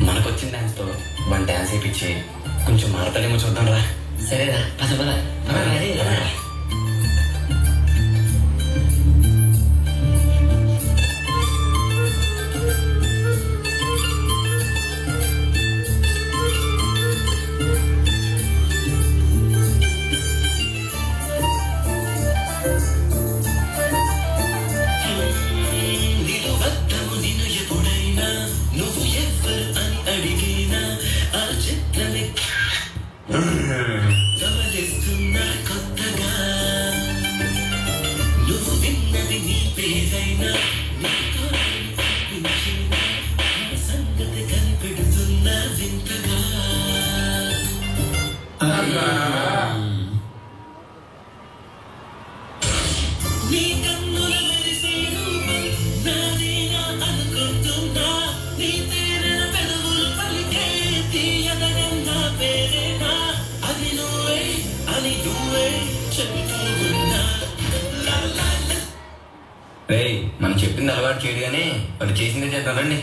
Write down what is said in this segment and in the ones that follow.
మనకొచ్చిన డాన్స్ తో one dance వేయించి కొంచెం మారతాడేమో చూద్దాం రా. సరేనా, పద పద. మనం చెప్పింది అలవాటు చేయడు కానీ వాడు చేసిందే చేద్దామండి.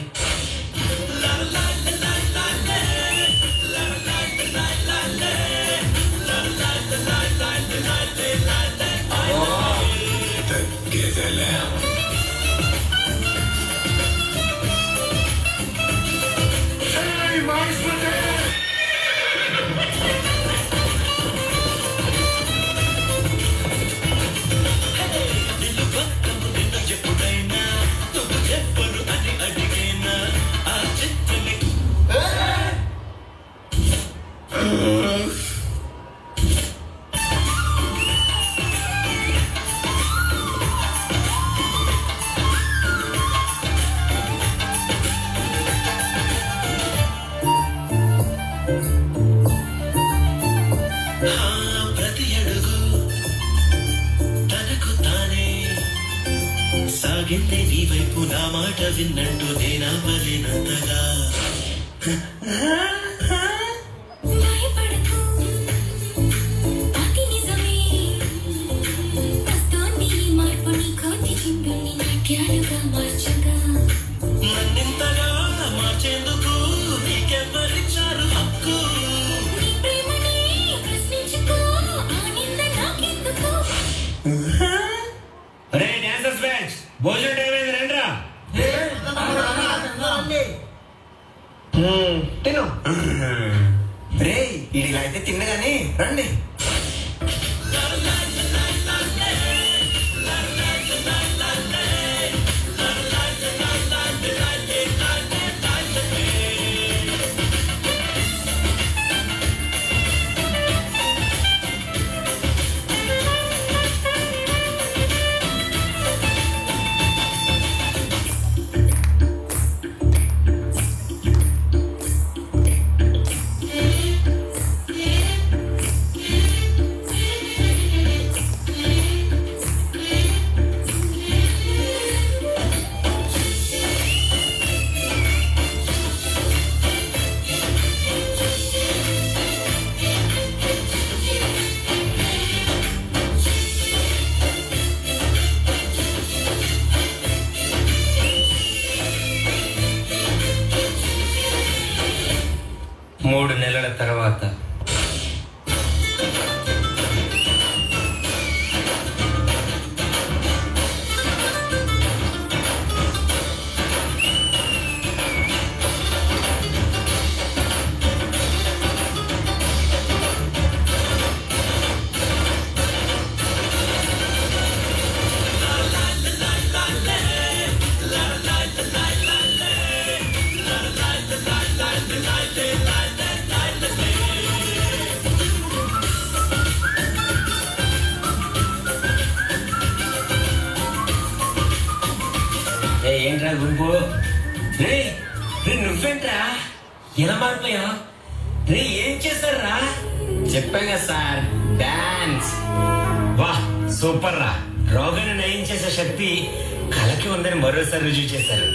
ప్రతి అడుగు తనకు తానే సాగిందే నీ వైపు నా మాట విన్నట్టు నేనా పలినంతగా. నన్నింతగా మార్చేందుకు నీకెవ్వరిచ్చారు హక్కు? భోజనం టైం అయింది, రండిరా. తిను రే. ఇలా అయితే తిన్నగాని రండి. మూడు నెలల తర్వాత ఏంట్రా గుంపు? రే నువ్వేంట్రా ఎలా మారిపోయా? రే ఏం చేశారా? చెప్పాం కదా సార్, డాన్స్. వా సూపర్ రా. రోగాన్ని నయం చేసే శక్తి కళకి ఉందని మరోసారి రుజువు చేశారు.